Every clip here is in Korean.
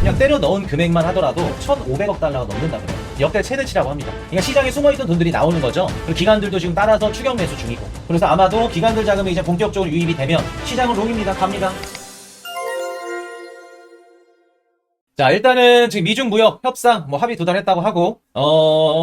그냥 때려 넣은 금액만 하더라도 1,500억 달러가 넘는다 그래요. 역대 최대치라고 합니다. 그러니까 시장에 숨어있던 돈들이 나오는 거죠. 그리고 기관들도 지금 따라서 추격 매수 중이고. 그래서 아마도 기관들 자금이 이제 본격적으로 유입이 되면 시장은 롱입니다. 갑니다. 자, 일단은 지금 미중 무역 협상 뭐 합의 도달했다고 하고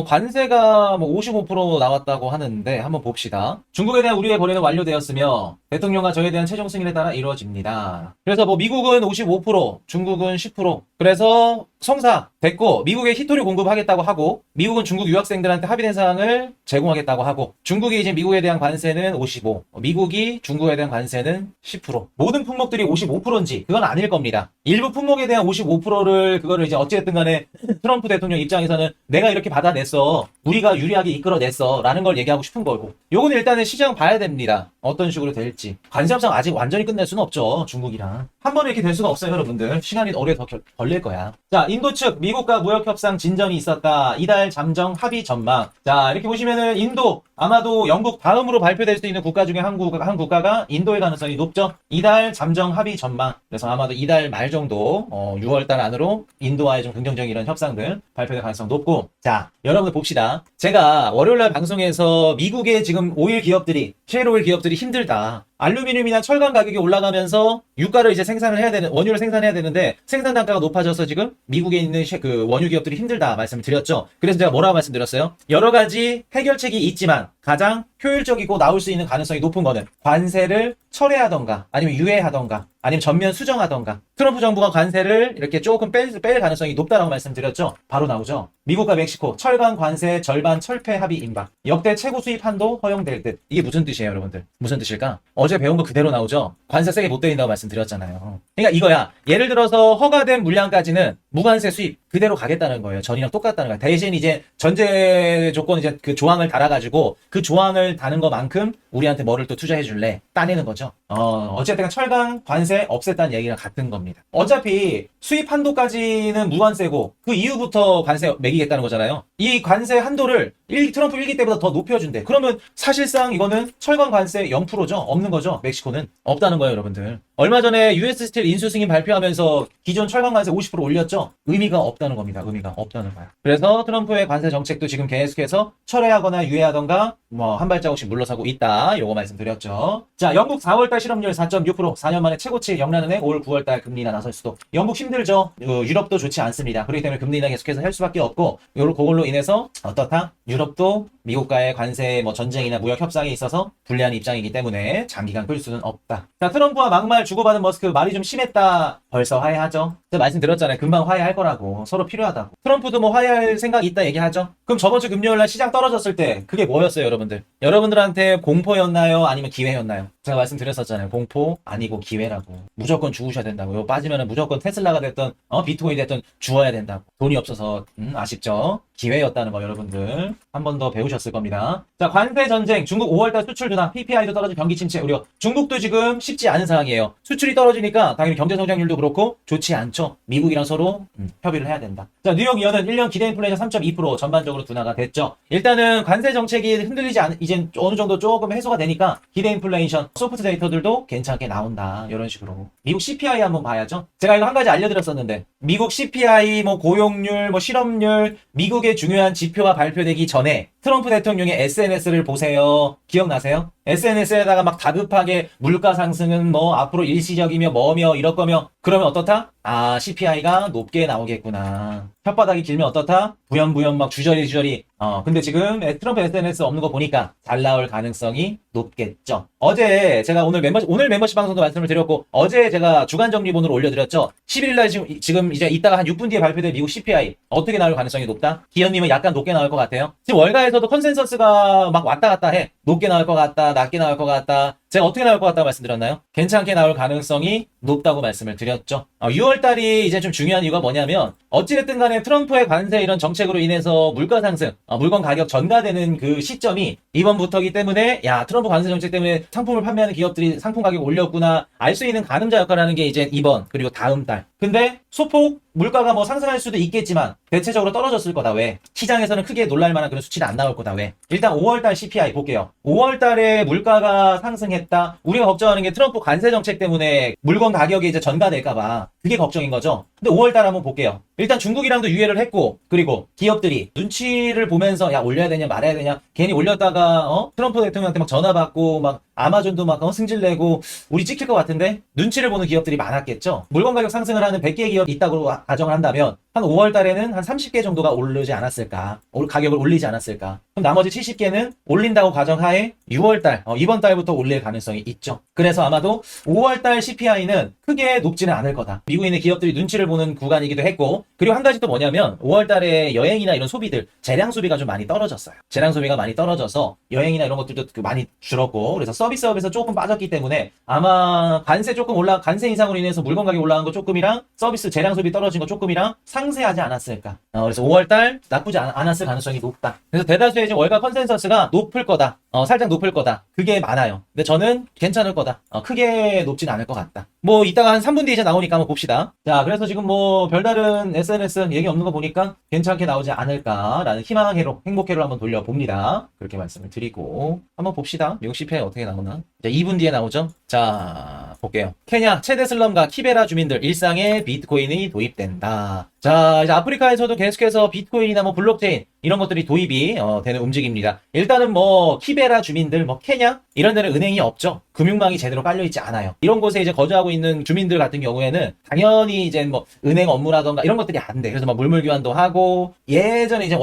관세가 뭐 55% 나왔다고 하는데 한번 봅시다. 중국에 대한 우리의 거래는 완료되었으며 대통령과 저에 대한 최종 승인에 따라 이루어집니다. 그래서 뭐 미국은 55%, 중국은 10%. 그래서 성사 됐고 미국에 히토류 공급하겠다고 하고 미국은 중국 유학생들한테 합의된 사항을 제공하겠다고 하고 중국이 이제 미국에 대한 관세는 55, 미국이 중국에 대한 관세는 10%. 모든 품목들이 55%인지 그건 아닐 겁니다. 일부 품목에 대한 55%를 그거를 이제 어찌됐든 간에 트럼프 대통령 입장에서는 내가 이렇게 받아냈어. 우리가 유리하게 이끌어냈어. 라는 걸 얘기하고 싶은 거고. 요거는 일단은 시장 봐야 됩니다. 어떤 식으로 될지. 관세 협상 아직 완전히 끝낼 수는 없죠. 중국이랑. 한 번에 이렇게 될 수가 없어요, 여러분들. 시간이 오래 더 걸릴 거야. 자, 인도 측 미국과 무역 협상 진전이 있었다. 이달 잠정 합의 전망. 자, 이렇게 보시면은 인도 아마도 영국 다음으로 발표될 수 있는 국가 중에 한 국가가 인도의 가능성이 높죠. 이달 잠정 합의 전망. 그래서 아마도 이달 말 정도 6월달 안으로 인도와의 좀 긍정적인 이런 협상들 발표될 가능성 높고. 자, 여러분들 봅시다. 제가 월요일날 방송에서 미국의 지금 오일 기업들이 셰일 오일 기업들이 힘들다. 알루미늄이나 철강 가격이 올라가면서 유가를 이제 생산을 해야 되는, 원유를 생산해야 되는데 생산 단가가 높아져서 지금 미국에 있는 그 원유 기업들이 힘들다 말씀을 드렸죠. 그래서 제가 뭐라고 말씀드렸어요? 여러 가지 해결책이 있지만 가장 효율적이고 나올 수 있는 가능성이 높은 거는 관세를 철회하던가 아니면 유예하던가 아니면 전면 수정하던가 트럼프 정부가 관세를 이렇게 조금 뺄 가능성이 높다라고 말씀드렸죠. 바로 나오죠. 미국과 멕시코 철강 관세 절반 철폐 합의 임박. 역대 최고 수입 한도 허용될 듯. 이게 무슨 뜻이에요, 여러분들? 무슨 뜻일까? 어제 배운 거 그대로 나오죠. 관세 세게 못 때린다고 말씀드렸잖아요. 그러니까 이거야. 예를 들어서 허가된 물량까지는 무관세 수입 그대로 가겠다는 거예요. 전이랑 똑같다는 거야. 대신 이제 전제 조건 이제 그 조항을 달아가지고 그 조항을 다는 것만큼 우리한테 뭐를 또 투자해 줄래? 따내는 거죠. 어쨌든 철강 관세 없앴다는 얘기랑 같은 겁니다. 어차피 수입 한도까지는 무관세고 그 이후부터 관세 매기겠다는 거잖아요. 이 관세 한도를 트럼프 1기 때보다 더 높여준대. 그러면 사실상 이거는 철강 관세 0%죠. 없는 거죠. 멕시코는 없다는 거예요, 여러분들. 얼마 전에 US 스틸 인수 승인 발표하면서 기존 철강 관세 50% 올렸죠. 의미가 없다는 겁니다. 의미가 없다는 거야. 그래서 트럼프의 관세 정책도 지금 계속해서 철회하거나 유예하던가 뭐 한 발자국씩 물러서고 있다. 요거 말씀드렸죠. 자, 영국 4월달 실업률 4.6%, 4년 만에 최고치 영란은행 올 9월달 금리 인하 나설 수도. 영국 힘들죠. 유럽도 좋지 않습니다. 그렇기 때문에 금리 인하 계속해서 할 수밖에 없고 그걸로 인해서 어떻다? 유럽도 미국과의 관세 뭐 전쟁이나 무역 협상에 있어서 불리한 입장이기 때문에 장기간 끌 수는 없다. 자, 트럼프와 막말 주고받은 머스크 말이 좀 심했다. 벌써 화해하죠. 제가 말씀드렸잖아요. 금방 화해할 거라고. 서로 필요하다고. 트럼프도 뭐 화해할 생각이 있다 얘기하죠. 그럼 저번 주 금요일날 시장 떨어졌을 때 그게 뭐였어요, 여러분들? 여러분들한테 공포였나요? 아니면 기회였나요? 제가 말씀드렸었잖아요. 공포 아니고 기회라고. 무조건 죽으셔야 된다고. 이거 빠지면은 무조건 테슬라가 됐던 비트코인이 됐던 죽어야 된다고. 돈이 없어서 아쉽죠? 기회였다는 거 여러분들 한 번 더 배우셨을 겁니다. 자, 관세 전쟁, 중국 5월달 수출 둔화, PPI도 떨어진 경기 침체 우려. 중국도 지금 쉽지 않은 상황이에요. 수출이 떨어지니까 당연히 경제 성장률도 그렇고 좋지 않죠. 미국이랑 서로 협의를 해야 된다. 자, 뉴욕 이어는 1년 기대 인플레이션 3.2% 전반적으로 둔화가 됐죠. 일단은 관세 정책이 흔들리지 않은 이젠 어느 정도 조금 해소가 되니까 기대 인플레이션, 소프트 데이터들도 괜찮게 나온다. 이런 식으로. 미국 CPI 한번 봐야죠. 제가 이거 한 가지 알려드렸었는데 미국 CPI, 뭐 고용률, 뭐 실업률, 미국의 중요한 지표가 발표되기 전에 트럼프 대통령의 SNS를 보세요. 기억나세요? SNS에다가 막 다급하게 물가 상승은 뭐 앞으로 일시적이며 뭐며 이럴 거며 그러면 어떻다? 아, CPI가 높게 나오겠구나. 혓바닥이 길면 어떻다? 부연부연 막 주저리. 근데 지금 트럼프 SNS 없는 거 보니까 잘 나올 가능성이 높겠죠. 어제 제가 오늘 멤버십 방송도 말씀을 드렸고 어제 제가 주간 정리본으로 올려드렸죠. 11일날 지금 이제 이따가 한 6분 뒤에 발표될 미국 CPI 어떻게 나올 가능성이 높다? 기현님은 약간 높게 나올 것 같아요. 지금 월가에서도 컨센서스가 막 왔다 갔다 해. 높게 나올 것 같다, 낮게 나올 것 같다. 제가 어떻게 나올 것 같다고 말씀드렸나요? 괜찮게 나올 가능성이 높다고 말씀을 드렸죠. 6월달이 이제 좀 중요한 이유가 뭐냐면 어찌됐든 간에 트럼프의 관세 이런 정책으로 인해서 물가 상승, 물건 가격 전가되는 그 시점이 이번부터기 때문에 야 트럼프 관세 정책 때문에 상품을 판매하는 기업들이 상품 가격 올렸구나 알 수 있는 가늠자 역할을 하는 게 이제 이번 그리고 다음 달. 근데 소폭 물가가 뭐 상승할 수도 있겠지만 대체적으로 떨어졌을 거다. 왜? 시장에서는 크게 놀랄 만한 그런 수치는 안 나올 거다. 왜? 일단 5월달 CPI 볼게요. 5월달에 물가가 상승했다. 우리가 걱정하는 게 트럼프 관세 정책 때문에 물건 가격이 이제 전가될까봐 그게 걱정인 거죠. 근데 5월달 한번 볼게요. 일단 중국이랑도 유예를 했고 그리고 기업들이 눈치를 보면서 야 올려야 되냐 말아야 되냐 괜히 올렸다가 트럼프 대통령한테 막 전화 받고 막 아마존도 막 승질내고 우리 찍힐 것 같은데 눈치를 보는 기업들이 많았겠죠. 물건 가격 상승을 하는 100개 기업이 있다고 가정을 한다면 한 5월 달에는 한 30개 정도가 오르지 않았을까? 가격을 올리지 않았을까? 그럼 나머지 70개는 올린다고 가정하에 6월 달, 이번 달부터 올릴 가능성이 있죠. 그래서 아마도 5월 달 CPI는 크게 높지는 않을 거다. 미국에 있는 기업들이 눈치를 보는 구간이기도 했고, 그리고 한 가지 또 뭐냐면 5월 달에 여행이나 이런 소비들, 재량 소비가 좀 많이 떨어졌어요. 재량 소비가 많이 떨어져서 여행이나 이런 것들도 많이 줄었고, 그래서 서비스업에서 조금 빠졌기 때문에 아마 관세 인상으로 인해서 물건 가격이 올라간 거 조금이랑 서비스 재량 소비 떨어진 거 조금이랑 상쇄하지 않았을까. 그래서 5월달 나쁘지 않았을 가능성이 높다. 그래서 대다수의 이제 월가 컨센서스가 높을 거다. 살짝 높을 거다. 그게 많아요. 근데 저는 괜찮을 거다. 크게 높진 않을 것 같다. 뭐 이따가 한 3분 뒤에 이제 나오니까 한번 봅시다. 자, 그래서 지금 뭐 별다른 SNS 얘기 없는 거 보니까 괜찮게 나오지 않을까라는 희망회로, 행복회로 한번 돌려봅니다. 그렇게 말씀을 드리고 한번 봅시다. 미국 CPI 어떻게 나오나. 자, 2분 뒤에 나오죠. 자, 볼게요. 케냐 최대 슬럼과 키베라 주민들 일상에 비트코인이 도입된다. 자, 이제 아프리카에서도 계속해서 비트코인이나 뭐 블록체인 이런 것들이 도입이 되는 움직임입니다. 일단은 뭐 키베라 주민들, 뭐 케냐 이런 데는 은행이 없죠. 금융망이 제대로 깔려 있지 않아요. 이런 곳에 이제 거주하고 있는 주민들 같은 경우에는 당연히 이제 뭐 은행 업무라던가 이런 것들이 안 돼. 그래서 막 물물 교환도 하고 예전에 이제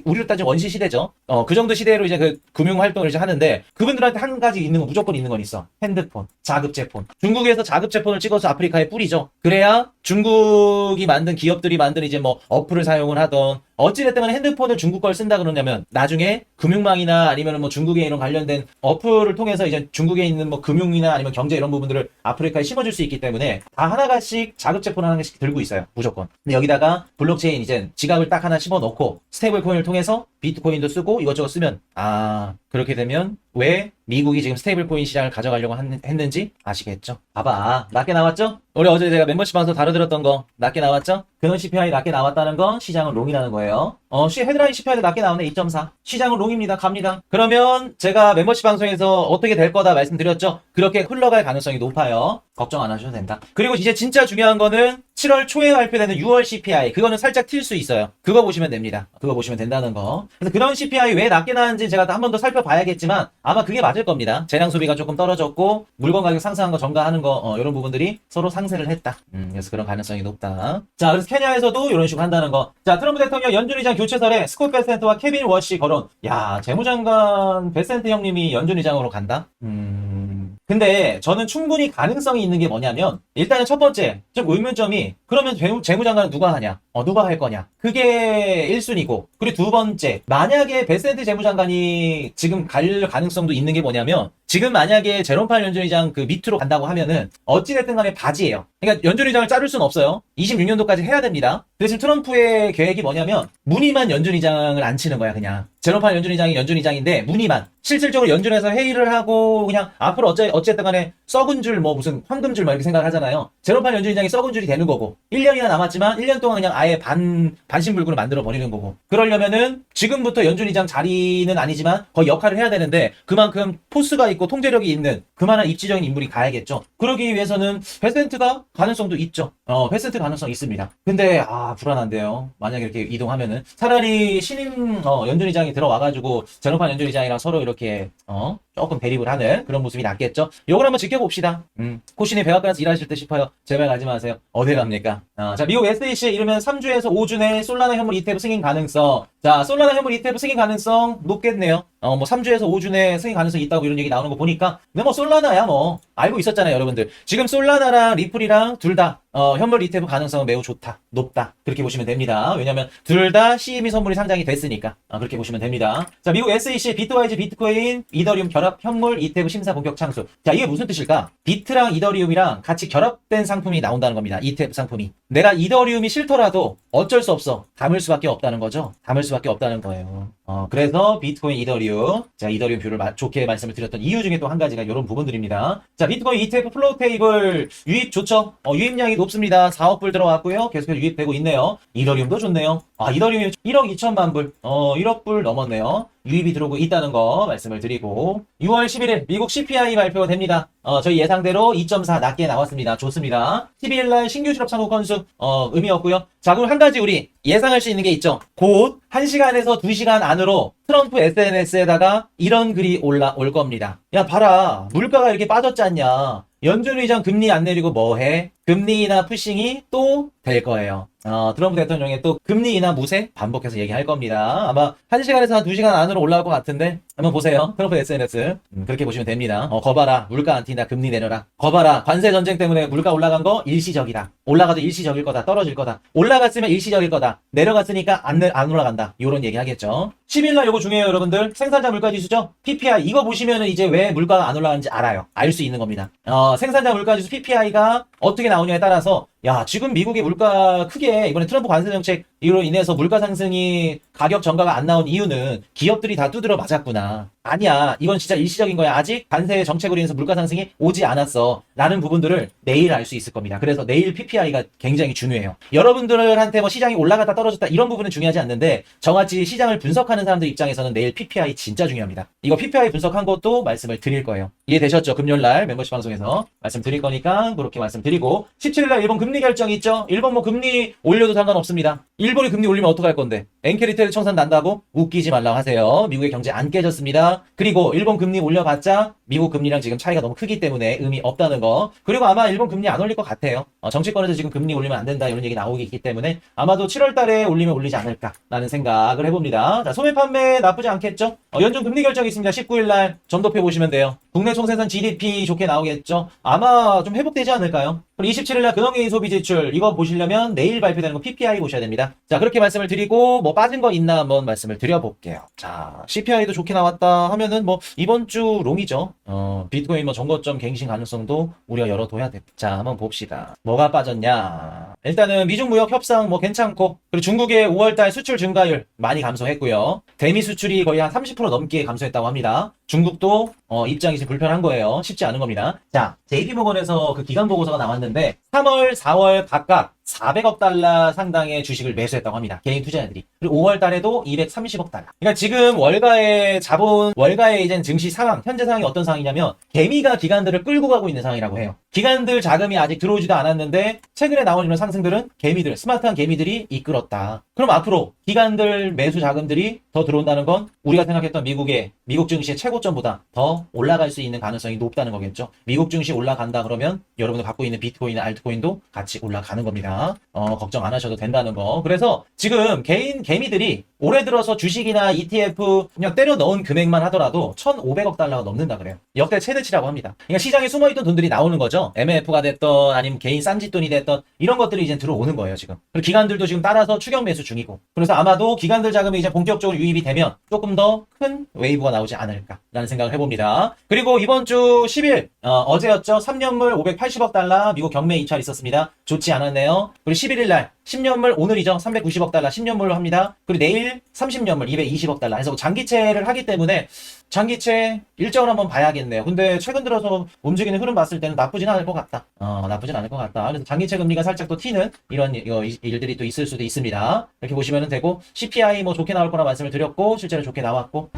우리로 따지면 원시 시대죠. 그 정도 시대로 이제 그 금융 활동을 이제 하는데 그분들한테 한 가지 있는 건 무조건 있는 건 있어. 핸드폰, 자급제폰. 중국에서 자급제폰을 찍어서 아프리카에 뿌리죠. 그래야 중국이 만든 기업들이 만든 이제 뭐 어플을 사용을 하던 어찌됐든 간에 핸드폰을 중국 걸 쓴다 그러냐면 나중에 금융망이나 아니면 뭐 중국에 이런 관련된 어플을 통해서 이제 중국에 있는 뭐 금융이나 아니면 경제 이런 부분들을 아프리카에 심어줄 수 있기 때문에 다 하나씩 자급제폰 하나씩 들고 있어요. 무조건. 근데 여기다가 블록체인 이제 지갑을 딱 하나 집어넣고 스테이블 코인을 통해서 비트코인도 쓰고 이것저것 쓰면 그렇게 되면 왜 미국이 지금 스테이블 코인 시장을 가져가려고 했는지 아시겠죠? 봐봐. 낮게 나왔죠? 우리 어제 제가 멤버십 방송 다뤄드렸던 거 낮게 나왔죠? 근원 CPI 낮게 나왔다는 건 시장은 롱이라는 거예요. 헤드라인 CPI도 낮게 나오네. 2.4. 시장은 롱입니다. 갑니다. 그러면 제가 멤버십 방송에서 어떻게 될 거다 말씀드렸죠? 그렇게 흘러갈 가능성이 높아요. 걱정 안 하셔도 된다. 그리고 이제 진짜 중요한 거는 7월 초에 발표되는 6월 CPI. 그거는 살짝 튈 수 있어요. 그거 보시면 됩니다. 그거 보시면 된다는 거. 그래서 그런 CPI 왜 낮게 나왔는지 제가 한 번 더 살펴봐야겠지만 아마 그게 맞을 겁니다. 재량 소비가 조금 떨어졌고 물건 가격 상승한 거 전가하는 거 이런 부분들이 서로 상쇄를 했다. 그래서 그런 가능성이 높다. 자, 그래서 케냐에서도 이런 식으로 한다는 거. 자, 트럼프 대통령 연준 의장 교체설에 스콧 베센트와 케빈 워시 거론. 야, 재무장관 베센트 형님이 연준 의장으로 간다? 근데 저는 충분히 가능성이 있는 게 뭐냐면 일단은 첫 번째 좀 의문점이 그러면 재무장관은 누가 하냐? 누가 할 거냐? 그게 1순위고 그리고 두 번째 만약에 베센트 재무장관이 지금 갈 가능성도 있는 게 뭐냐면 지금 만약에 제롬 파월 연준 의장 그 밑으로 간다고 하면은 어찌됐든 간에 바지예요. 그러니까 연준 의장을 자를 수는 없어요. 26년도까지 해야 됩니다. 그래서 지금 트럼프의 계획이 뭐냐면 무늬만 연준 의장을 안 치는 거야. 그냥 제롬 파월 연준 의장이 연준 의장인데 무늬만 실질적으로 연준에서 회의를 하고 그냥 앞으로 어쨌든 간에 썩은 줄 뭐 무슨 황금줄 막 이렇게 생각을 하잖아요. 제롬 파월 연준 의장이 썩은 줄이 되는 거고 1년이나 남았지만 1년 동안 그냥 아예 반신불구를 만들어 버리는 거고 그러려면은 지금부터 연준 의장 자리는 아니지만 거의 역할을 해야 되는데 그만큼 포스가 있고 통제력이 있는 그만한 입지적인 인물이 가야겠죠. 그러기 위해서는 베센트가 가능성도 있죠. 베센트 가능성 있습니다. 근데 불안한데요. 만약에 이렇게 이동하면은 차라리 신임 연준 의장이 들어와가지고 제롬 파월 연준 의장이랑 서로 이렇게 조금 대립을 하는 그런 모습이 낫겠죠. 요걸 한번 지켜봅시다. 코신이 백악관에서 일하실 때 싶어요. 제발 가지 마세요. 어디 갑니까? 자, 미국 SEC 이르면 3주에서 5주 내에 솔라나 현물 ETF 승인 가능성. 자, 솔라나 현물 ETF 승인 가능성 높겠네요. 뭐 3주에서 5주 내에 승인 가능성이 있다고 이런 얘기 나오는 거 보니까 근데 뭐 솔라나야 뭐 알고 있었잖아요, 여러분들. 지금 솔라나랑 리플이랑 둘 다 현물 ETF 가능성은 매우 좋다, 높다. 그렇게 보시면 됩니다. 왜냐면 둘 다 CME 선물이 상장이 됐으니까 그렇게 보시면 됩니다. 자, 미국 SEC 비트와이즈 비트코인 이더리움 결합 현물 ETF 심사 본격 창수. 자, 이게 무슨 뜻일까? 비트랑 이더리움이랑 같이 결합된 상품이 나온다는 겁니다. ETF 상품이. 내가 이더리움이 싫더라도 어쩔 수 없어. 담을 수밖에 없다는 거죠. 담을 수밖에 없다는 거예요. 그래서 비트코인, 이더리움. 제가 이더리움 뷰를 좋게 말씀을 드렸던 이유 중에 또 한 가지가 이런 부분들입니다. 자, 비트코인 ETF 플로우 테이블 유입 좋죠? 유입량이 높습니다. 4억 불 들어왔고요. 계속해서 유입되고 있네요. 이더리움도 좋네요. 이더리움이 1억 2천만 불, 1억 불 넘었네요. 유입이 들어오고 있다는 거 말씀을 드리고 6월 11일 미국 CPI 발표됩니다. 저희 예상대로 2.4 낮게 나왔습니다. 좋습니다. 12일날 신규 실업 창구 건수 의미 없고요. 자, 그럼 한 가지 우리 예상할 수 있는 게 있죠. 곧 1시간에서 2시간 안으로 트럼프 SNS에다가 이런 글이 올라올 겁니다. 야, 봐라. 물가가 이렇게 빠졌지 않냐. 연준 의장 금리 안 내리고 뭐 해? 금리 인하 푸싱이 또 될 거예요. 트럼프 대통령의 또 금리 인하 무세 반복해서 얘기할 겁니다. 아마 1시간에서 한 2시간 안으로 올라올 것 같은데 한번 보세요. 트럼프 SNS 그렇게 보시면 됩니다. 거봐라. 물가 안 튄다. 금리 내려라. 거봐라. 관세 전쟁 때문에 물가 올라간 거 일시적이다. 올라가도 일시적일 거다. 떨어질 거다. 올라갔으면 일시적일 거다. 내려갔으니까 안 올라간다. 요런 얘기 하겠죠. 10일날 요거 중요해요, 여러분들. 생산자 물가 지수죠. PPI 이거 보시면은 이제 왜 물가가 안 올라가는지 알아요. 알 수 있는 겁니다. 생산자 물가 지수 PPI가 어떻게 나오냐에 따라서 야, 지금 미국의 물가 크게 이번에 트럼프 관세 정책으로 인해서 물가 상승이 가격 전가가 안 나온 이유는 기업들이 다 두드려 맞았구나. 아니야. 이건 진짜 일시적인 거야. 아직 관세 정책으로 인해서 물가 상승이 오지 않았어. 라는 부분들을 내일 알 수 있을 겁니다. 그래서 내일 PPI가 굉장히 중요해요. 여러분들한테 뭐 시장이 올라갔다 떨어졌다 이런 부분은 중요하지 않는데 정확히 시장을 분석하는 사람들 입장에서는 내일 PPI 진짜 중요합니다. 이거 PPI 분석한 것도 말씀을 드릴 거예요. 이해되셨죠? 금요일날 멤버십 방송에서 말씀드릴 거니까 그렇게 말씀드리고 17일날 일본 금리 결정이 있죠? 일본 뭐 금리 올려도 상관없습니다. 일본이 금리 올리면 어떡할 건데? 엔케리테르 청산 난다고? 웃기지 말라고 하세요. 미국의 경제 안 깨졌습니다. 그리고 일본 금리 올려봤자 미국 금리랑 지금 차이가 너무 크기 때문에 의미 없다는 거. 그리고 아마 일본 금리 안 올릴 것 같아요. 정치권에서 지금 금리 올리면 안 된다 이런 얘기 나오고 있기 때문에 아마도 7월 달에 올리면 올리지 않을까라는 생각을 해봅니다. 자, 소매 판매 나쁘지 않겠죠? 연준 금리 결정이 있습니다. 19일 날 점도표 보시면 돼요. 국내 총생산 GDP 좋게 나오겠죠? 아마 좀 회복되지 않을까요? 그리고 27일 날 근원개인 소비 지출 이거 보시려면 내일 발표되는 거 PPI 보셔야 됩니다. 자, 그렇게 말씀을 드리고 뭐 빠진 거 있나 한번 말씀을 드려볼게요. 자, CPI도 좋게 나왔다 하면은 뭐 이번 주 롱이죠. 비트코인 뭐 정거점 갱신 가능성도 우리가 열어둬야 돼. 자, 한번 봅시다. 뭐가 빠졌냐? 일단은 미중 무역 협상 뭐 괜찮고 그리고 중국의 5월달 수출 증가율 많이 감소했고요. 대미 수출이 거의 한 30% 넘게 감소했다고 합니다. 중국도 입장이 지금 불편한 거예요. 쉽지 않은 겁니다. 자, JP모건에서 그 기간 보고서가 나왔는데 3월, 4월 각각 400억 달러 상당의 주식을 매수했다고 합니다. 개인 투자자들이. 그리고 5월 달에도 230억 달러. 그러니까 지금 월가의 이제 증시 상황, 현재 상황이 어떤 상황이냐면 개미가 기관들을 끌고 가고 있는 상황이라고 해요. 기관들 자금이 아직 들어오지도 않았는데 최근에 나온 이런 상승들은 개미들, 스마트한 개미들이 이끌었다. 그럼 앞으로 기관들 매수 자금들이 더 들어온다는 건 우리가 생각했던 미국 증시의 최고점보다 더 올라갈 수 있는 가능성이 높다는 거겠죠. 미국 증시 올라간다 그러면 여러분들 갖고 있는 비트코인, 알트코인도 같이 올라가는 겁니다. 걱정 안 하셔도 된다는 거. 그래서 지금 개인 개미들이 올해 들어서 주식이나 ETF 그냥 때려 넣은 금액만 하더라도 1,500억 달러가 넘는다 그래요. 역대 최대치라고 합니다. 그러니까 시장에 숨어있던 돈들이 나오는 거죠. MF가 됐던 아니면 개인 쌈짓돈이 됐던 이런 것들이 이제 들어오는 거예요 지금. 그리고 기관들도 지금 따라서 추격 매수 중이고. 그래서 아마도 기관들 자금이 이제 본격적으로 유입이 되면 조금 더 큰 웨이브가 나오지 않을까라는 생각을 해봅니다. 그리고 이번 주 10일 어제였죠. 3년물 580억 달러 미국 경매 입찰 있었습니다. 좋지 않았네요. 그리고 11일 날 10년물 오늘이죠. 390억 달러 10년물로 합니다. 그리고 내일 30년물 220억 달러 해서 장기채를 하기 때문에 장기채 일정을 한번 봐야겠네요. 근데 최근 들어서 움직이는 흐름 봤을 때는 나쁘진 않을 것 같다. 나쁘진 않을 것 같다. 그래서 장기채 금리가 살짝 또 튀는 이런 일들이 또 있을 수도 있습니다. 이렇게 보시면 되고 CPI 뭐 좋게 나올 거라 말씀을 드렸고 실제로 좋게 나왔고